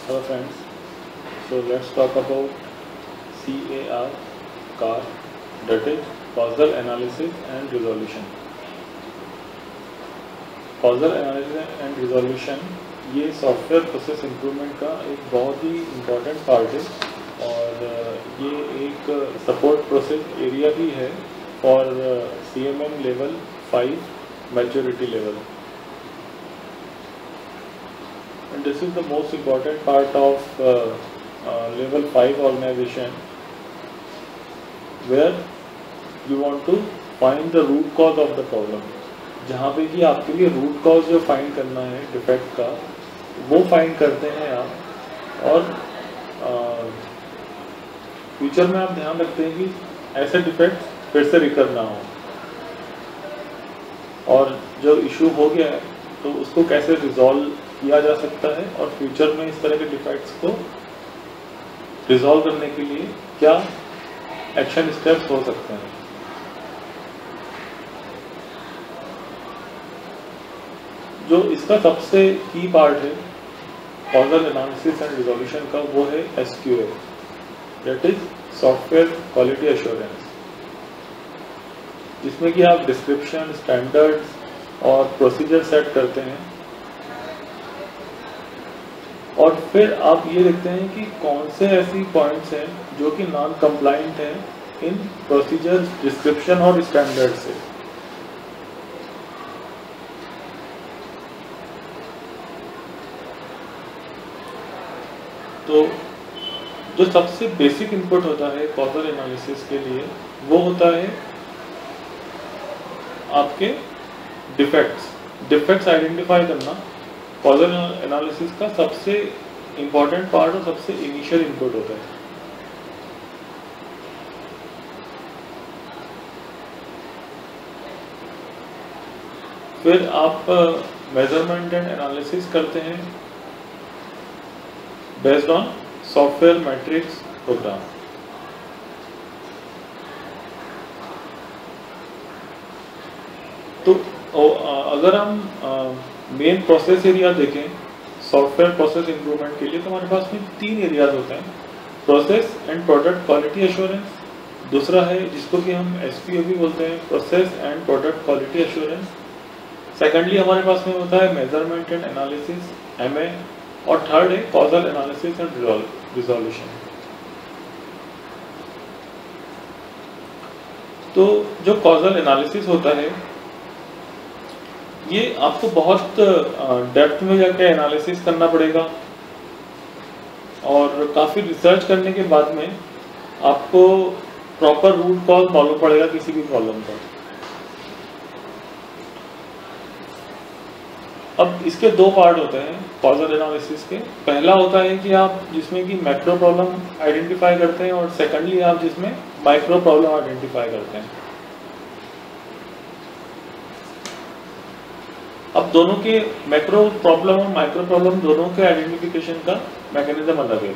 Hello friends, so let's talk about CAR, CAR, that is Causal Analysis and Resolution. Causal Analysis and Resolution ये software process improvement का एक बहुत ही important part है और ये एक सपोर्ट प्रोसेस एरिया भी है for CMM level 5 maturity level. And this is the most important part of level 5 organization where you want to find the root cause of the problem. जहाँ पे कि आपके लिए रूट कॉज जो find करना है डिफेक्ट का वो फाइंड करते हैं आप और फ्यूचर में आप ध्यान रखते हैं कि ऐसे डिफेक्ट फिर से रिकर ना हो और जो इशू हो गया है तो उसको कैसे रिजॉल्व किया जा सकता है और फ्यूचर में इस तरह के डिफेक्ट्स को रिजॉल्व करने के लिए क्या एक्शन स्टेप्स हो सकते हैं. जो इसका सबसे की पार्ट है कॉजल एनालिसिस एंड रिजोल्यूशन का वो है SQA, that is software quality assurance, जिसमें कि आप डिस्क्रिप्शन, स्टैंडर्ड्स और प्रोसीजर सेट करते हैं और फिर आप ये देखते हैं कि कौन से ऐसी पॉइंट्स हैं जो कि नॉन कंप्लाइंट हैं इन प्रोसीजर, डिस्क्रिप्शन और स्टैंडर्ड से. तो जो सबसे बेसिक इनपुट होता है कॉजल एनालिसिस के लिए वो होता है आपके डिफेक्ट्स आइडेंटिफाई करना. कॉजल एनालिसिस का सबसे इम्पोर्टेंट पार्ट और सबसे इनिशियल इनपुट होता है. फिर आप मेजरमेंट एंड एनालिसिस करते हैं based on software metrics program. तो अगर हम मेन प्रोसेस एरिया देखें सॉफ्टवेयर प्रोसेस इंप्रूवमेंट के लिए तो हमारे पास में 3 एरियाज होते हैं. Process and product quality assurance, दूसरा है जिसको कि हम SPO भी बोलते हैं, process and product quality assurance. Secondly हमारे पास में होता है मेजरमेंट एंड एनालिसिस MA और थर्ड है कॉजल एनालिसिस एंड रिजोल्यूशन. तो जो कॉजल एनालिसिस होता है ये आपको बहुत डेप्थ में जाके एनालिसिस करना पड़ेगा और काफ़ी रिसर्च करने के बाद में आपको प्रॉपर रूट कॉज मालूम पड़ेगा किसी भी प्रॉब्लम का. अब इसके 2 पार्ट होते हैं कॉजल एनालिसिस के. पहला होता है कि आप जिसमें कि मैक्रो प्रॉब्लम आइडेंटिफाई करते हैं और सेकंडली आप जिसमें माइक्रो प्रॉब्लम आइडेंटिफाई करते हैं. अब दोनों के मैक्रो प्रॉब्लम और माइक्रो प्रॉब्लम दोनों के आइडेंटिफिकेशन का मैकेनिज्म अलग है.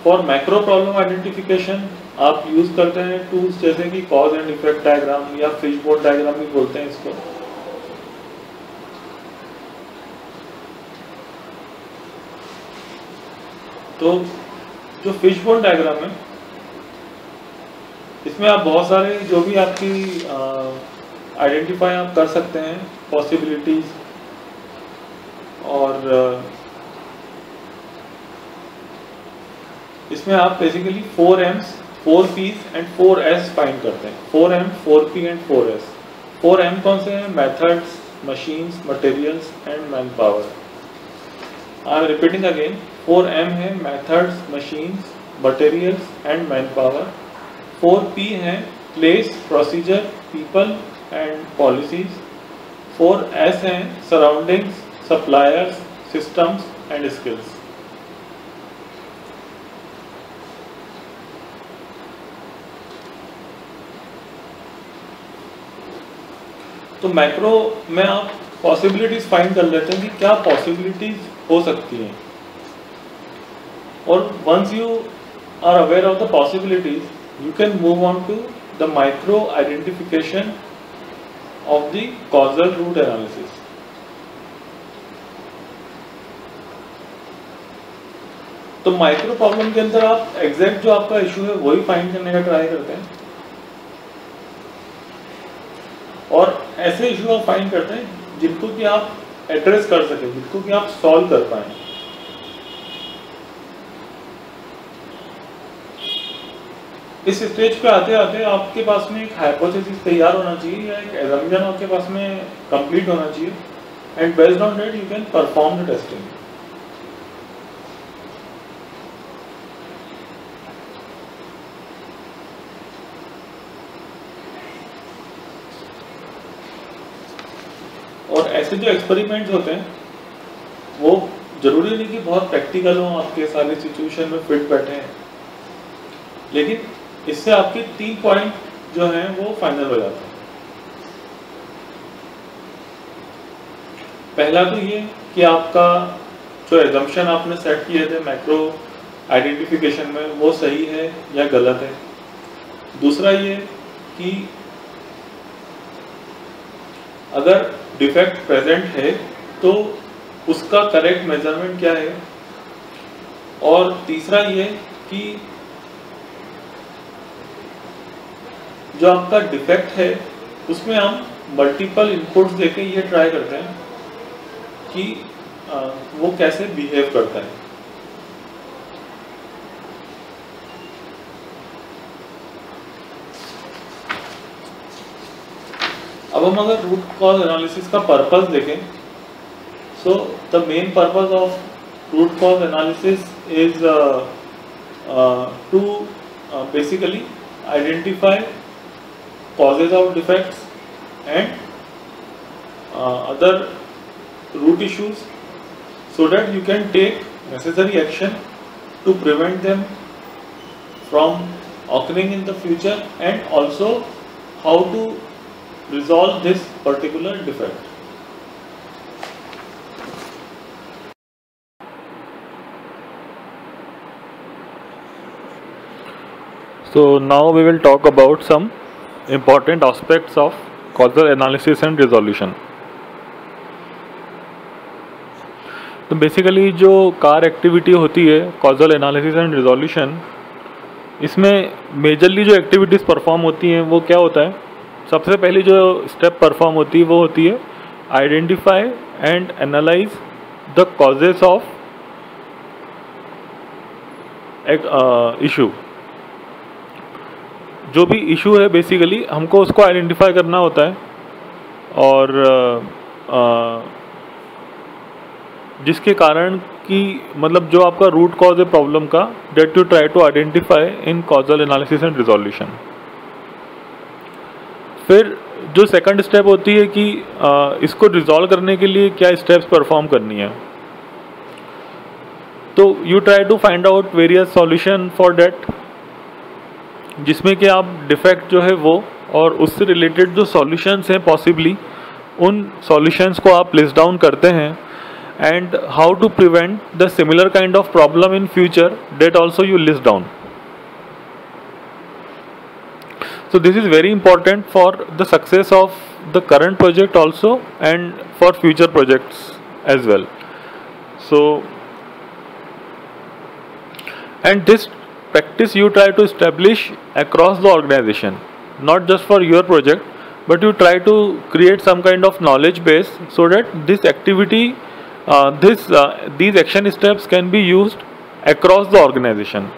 फॉर मैक्रो प्रॉब्लम आइडेंटिफिकेशन आप यूज करते हैं टूल्स जैसे कि कॉज एंड इफेक्ट डायग्राम या फिशबोन डायग्राम भी बोलते हैं इसको. तो जो फिशबोन डायग्राम है इसमें आप बहुत सारे जो भी आपकी आइडेंटिफाई आप कर सकते हैं पॉसिबिलिटीज और इसमें आप basically 4 M's, 4 P's and 4 S find करते हैं. 4 M, 4 P and 4 S. 4 M कौन से हैं? Methods, machines, materials and man power. I am repeating again. 4 M है methods, machines, materials and man power. 4 P है place, procedure, people and policies. 4 S हैं surroundings, suppliers, systems and skills. तो macro में आप possibilities find कर लेते हैं कि क्या पॉसिबिलिटीज हो सकती हैं और once you are aware of the possibilities you can move on to the micro identification of the causal root analysis. तो माइक्रो प्रॉब्लम के अंदर आप एग्जैक्ट जो आपका इशू है वही फाइंड करने का ट्राई करते हैं और ऐसे इशू आप फाइंड करते हैं जिनको कि आप एड्रेस कर सकें, जिनको कि आप सॉल्व कर पाएं। इस स्टेज पे आते आते आपके पास में एक हाइपोथेसिस तैयार होना चाहिए या एक एजम्पशन आपके पास में कंप्लीट होना चाहिए and based on that you can perform the testing. और ऐसे जो एक्सपेरिमेंट्स होते हैं वो जरूरी नहीं कि बहुत प्रैक्टिकल हो, आपके सारे सिचुएशन में फिट बैठे हैं, लेकिन इससे आपके 3 पॉइंट जो हैं वो फाइनल हो जाते हैं। पहला तो ये कि आपका जो एजम्पशन आपने सेट किए थे मैक्रो आइडेंटिफिकेशन में वो सही है या गलत है। दूसरा ये कि अगर डिफेक्ट प्रेजेंट है तो उसका करेक्ट मेजरमेंट क्या है। और तीसरा ये कि जो आपका डिफेक्ट है उसमें हम मल्टीपल इनपुट्स देके ये ट्राई करते हैं कि वो कैसे बिहेव करता है। अब हम अगर रूट कॉज एनालिसिस का पर्पस देखें, so the main purpose of root cause analysis is to basically identify causes of defects and other root issues so that you can take necessary action to prevent them from occurring in the future and also how to resolve this particular defect. So now we will talk about some important aspects of causal analysis and resolution. तो basically जो car activity होती है causal analysis and resolution, इसमें majorly जो activities perform होती हैं वो क्या होता है। सबसे पहली जो स्टेप परफॉर्म होती है वो होती है identify and analyse the causes of issue. जो भी इशू है बेसिकली हमको उसको आइडेंटिफाई करना होता है और जिसके कारण कि मतलब जो आपका रूट कॉज है प्रॉब्लम का, that you try to identify in causal analysis and resolution. फिर जो सेकंड स्टेप होती है कि इसको रिजॉल्व करने के लिए क्या स्टेप्स परफॉर्म करनी है। तो you try to find out various solution for that, जिसमें कि आप डिफेक्ट जो है वो और उससे रिलेटेड जो सॉल्यूशंस हैं पॉसिबली उन सॉल्यूशंस को आप लिस्ट डाउन करते हैं and how to prevent the similar kind of problem in future, that also you list down. So this is very important for the success of the current project also and for future projects as well. So, and this practice you try to establish across the organization, not just for your project, but you try to create some kind of knowledge base so that this activity, these action steps can be used across the organization.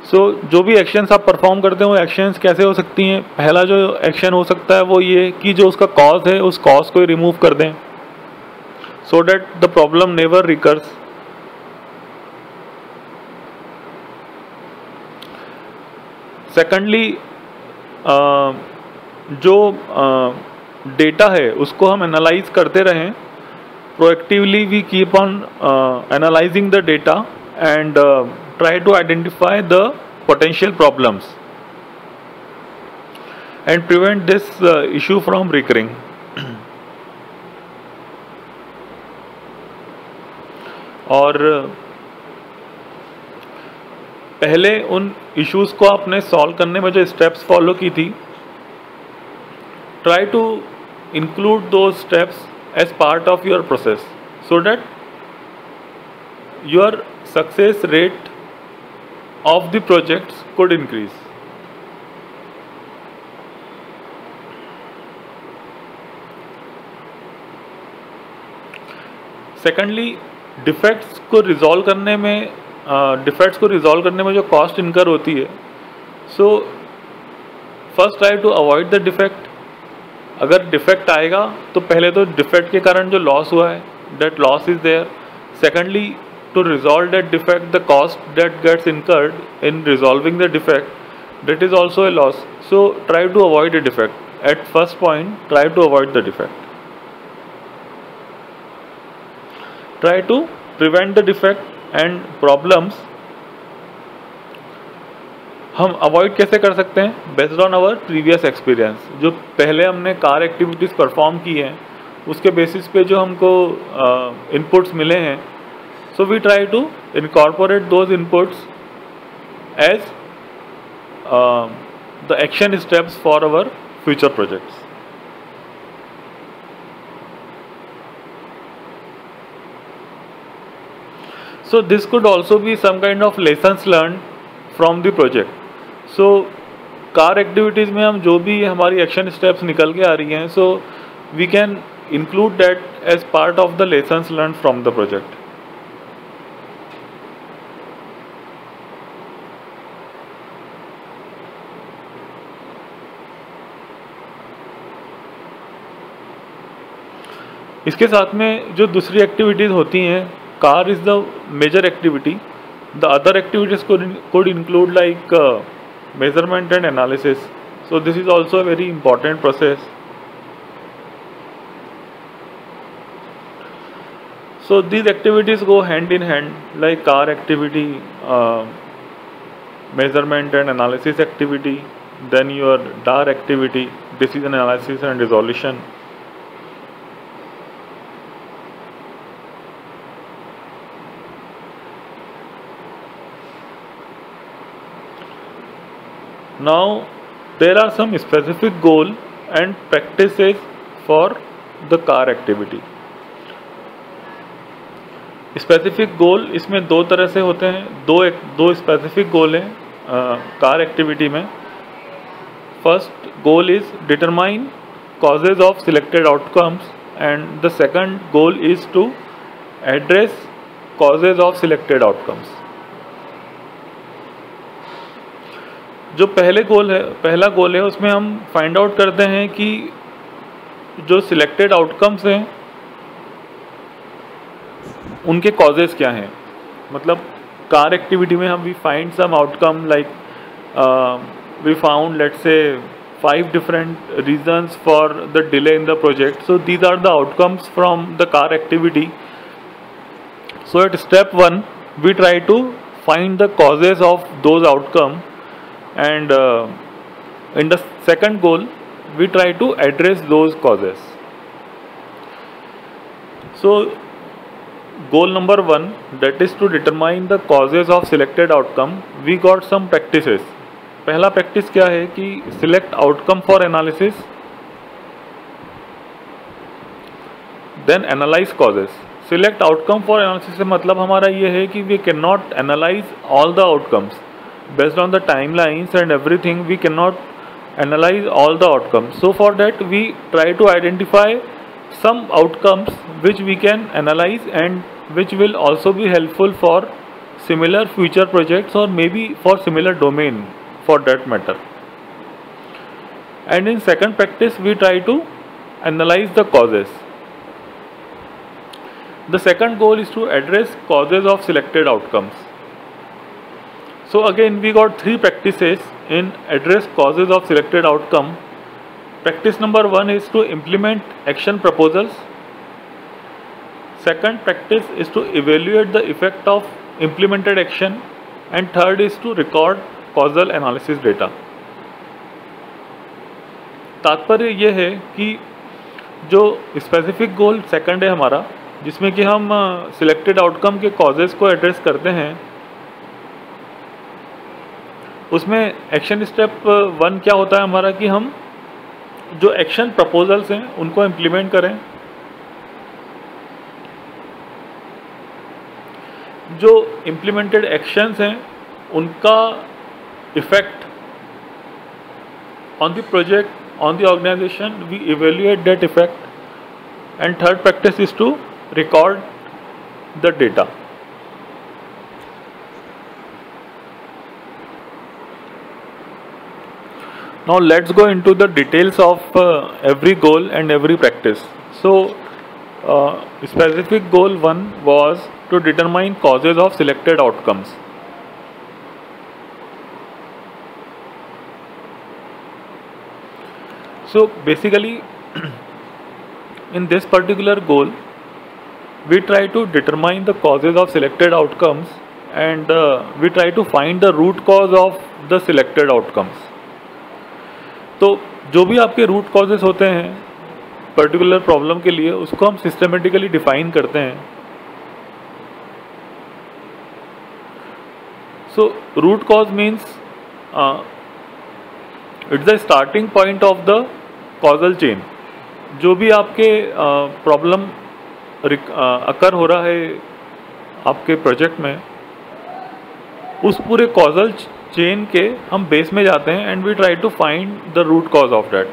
सो जो भी actions आप perform करते हो वो actions कैसे हो सकती हैं। पहला जो एक्शन हो सकता है वो ये कि जो उसका कॉज है उस कॉज को रिमूव कर दें so that the problem never recurs. Secondly जो डेटा है उसको हम एनालाइज करते रहें। Proactively we keep on analysing the data and try to identify the potential problems and prevent this issue from recurring. और पहले उन issues को आपने सॉल्व करने में जो स्टेप्स फॉलो की थी, try to include those steps as part of your process so that your success rate of the projects could increase. Secondly, defects को रिजॉल्व करने में जो कॉस्ट इनकर होती है, so first try to avoid the defect. अगर defect आएगा तो पहले तो डिफेक्ट के कारण जो लॉस हुआ है, that loss is there. Secondly, to resolve that defect, the cost that gets incurred in resolving the defect, that is also a loss. So try to avoid the defect. At first point, try to avoid the defect. Try to prevent the defect and problems. हम avoid कैसे कर सकते हैं? Based on our previous experience. जो पहले हमने car activities perform की हैं उसके बेसिस पे जो हमको इनपुट्स मिले हैं, so we try to incorporate those inputs as the action steps for our future projects. So this could also be some kind of lessons learned from the project. So car activities में हम जो भी हमारी action steps निकल के आ रही हैं, so we can include that as part of the lessons learned from the project. इसके साथ में जो दूसरी एक्टिविटीज़ होती हैं, car is the major activity. The other activities could include like measurement and analysis. So this is also a very important process. So these activities go hand in hand, like car activity, measurement and analysis activity, then your DAR activity, decision analysis and resolution. Now there are some specific goal and practices for the car activity. Specific goal इसमें दो तरह से होते हैं. दो specific goal हैं car activity में. First goal is determine causes of selected outcomes and the second goal is to address causes of selected outcomes. जो पहला गोल है उसमें हम फाइंड आउट करते हैं कि जो सिलेक्टेड आउटकम्स हैं उनके कॉजेज क्या हैं. मतलब कार एक्टिविटी में हम we find some outcome like we found let's say 5 different reasons for the delay in the project. So these are the outcomes from the car activity. So at step 1 we try to find the causes of those outcomes, and in the second goal we try to address those causes. So goal number 1, that is to determine the causes of selected outcome, we got some practices. पहला practice क्या है कि select outcome for analysis, then analyse causes. Select outcome for analysis से मतलब हमारा ये है कि we can not analyse all the outcomes based on the timelines and everything. We cannot analyze all the outcomes. So for that we try to identify some outcomes which we can analyze and which will also be helpful for similar future projects or maybe for similar domain for that matter. And in second practice we try to analyze the causes. The second goal is to address causes of selected outcomes. So again we got 3 practices in address causes of selected outcome. Practice number 1 is to implement action proposals. Second practice is to evaluate the effect of implemented action, and third is to record causal analysis data. तात्पर्य ये है कि जो specific goal second है हमारा, जिसमें कि हम सिलेक्टेड आउटकम के कॉजेज को एड्रेस करते हैं, उसमें एक्शन स्टेप 1 क्या होता है हमारा कि हम जो एक्शन प्रपोजल्स हैं उनको इम्प्लीमेंट करें. जो इम्प्लीमेंटेड एक्शंस हैं उनका effect on the project, on the organization, we evaluate that effect. And third practice is to record the data. Now let's go into the details of every goal and every practice. So specific goal 1 was to determine causes of selected outcomes. So basically in this particular goal we try to determine the causes of selected outcomes and we try to find the root cause of the selected outcomes. तो जो भी आपके root causes होते हैं particular problem के लिए उसको हम सिस्टमेटिकली डिफाइन करते हैं. So root cause means it's the starting point of the causal chain. जो भी आपके प्रॉब्लम अकर हो रहा है आपके प्रोजेक्ट में उस पूरे कॉजल चेन के हम बेस में जाते हैं and we try to find the root cause of that.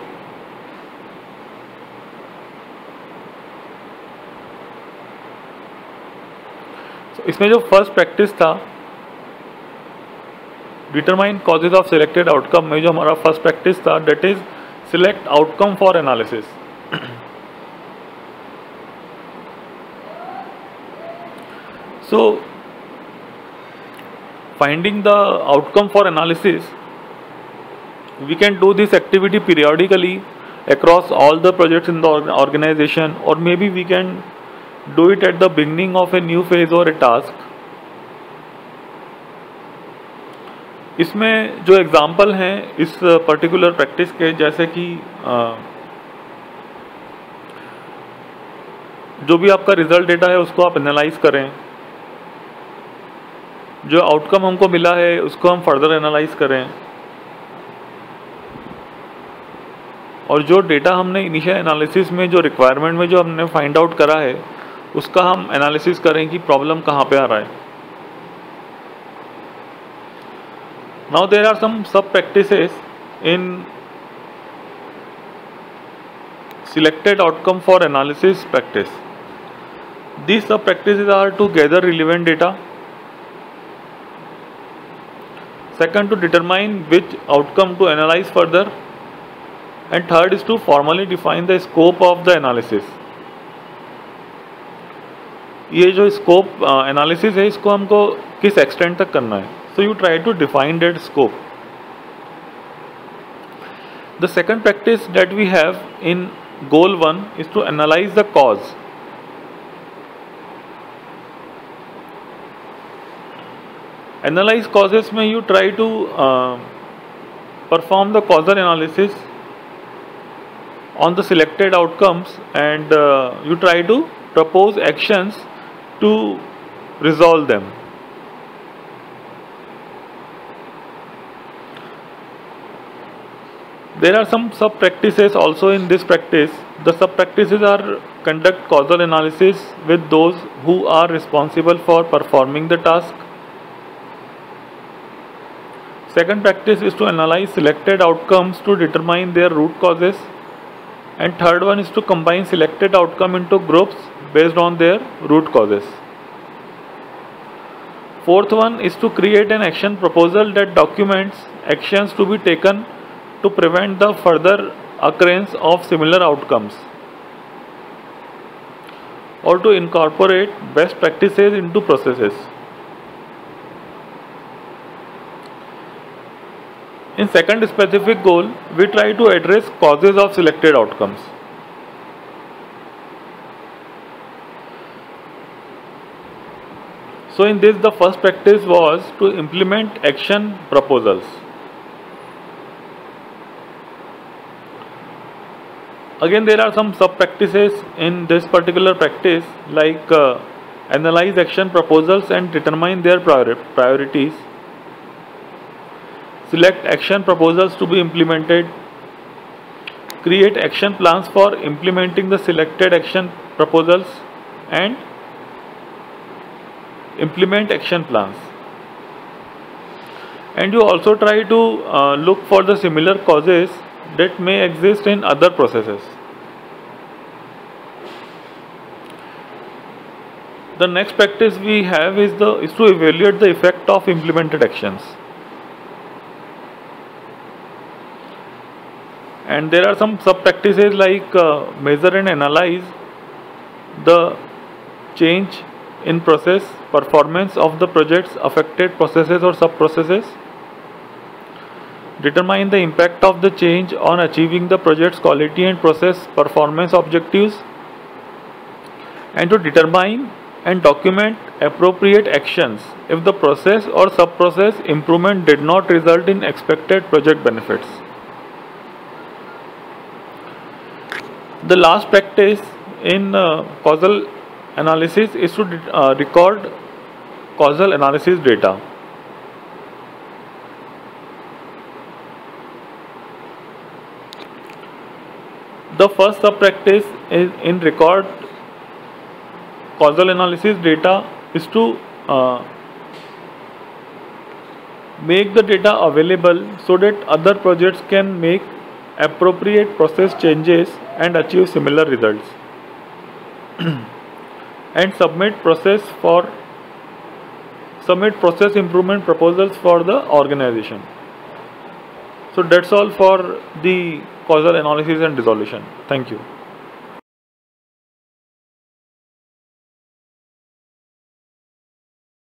इसमें जो फर्स्ट प्रैक्टिस था determine causes of selected outcome में जो हमारा फर्स्ट प्रैक्टिस था that is select outcome for analysis. So finding the outcome for analysis we can do this activity periodically across all the projects in the organization, or maybe we can do it at the beginning of a new phase or a task. इसमें जो example हैं इस particular practice के जैसे कि जो भी आपका रिजल्ट डेटा है उसको आप एनालाइज करें, जो आउटकम हमको मिला है उसको हम फर्दर एनालाइज करें, और जो डेटा हमने इनिशियल एनालिसिस में जो रिक्वायरमेंट में जो हमने फाइंड आउट करा है उसका हम एनालिसिस करें कि प्रॉब्लम कहाँ पे आ रहा है. Now there are some sub practices in selected outcome for analysis practice. These sub practices are to gather relevant data. Second, to determine which outcome to analyze further. And third is to formally define the scope of the analysis. ये जो scope analysis है इसको हमको किस extent तक करना है. So you try to define that scope. The second practice that we have in goal 1 is to analyze the cause. Analyze causes में you try to perform the causal analysis on the selected outcomes and you try to propose actions to resolve them. There are some sub practices also in this practice. The sub practices are conduct causal analysis with those who are responsible for performing the task. Second practice is to analyze selected outcomes to determine their root causes. And third one is to combine selected outcome into groups based on their root causes. Fourth one is to create an action proposal that documents actions to be taken to prevent the further occurrence of similar outcomes, or to incorporate best practices into processes. In second specific goal, we try to address causes of selected outcomes. So in this, the first practice was to implement action proposals. Again, there are some sub practices in this particular practice, like analyze action proposals and determine their priorities. Select action proposals to be implemented. Create action plans for implementing the selected action proposals. And implement action plans. And you also try to look for the similar causes that may exist in other processes. The next practice we have is to evaluate the effect of implemented actions. And there are some sub practices like measure and analyze the change in process performance of the project's affected processes or sub processes. Determine the impact of the change on achieving the project's quality and process performance objectives, and to determine and document appropriate actions if the process or sub-process improvement did not result in expected project benefits. The last practice in causal analysis is to record causal analysis data. The first sub-practice is in record causal analysis data is to make the data available so that other projects can make appropriate process changes and achieve similar results. And submit process improvement proposals for the organization. So that's all for the causal analysis and resolution. Thank you.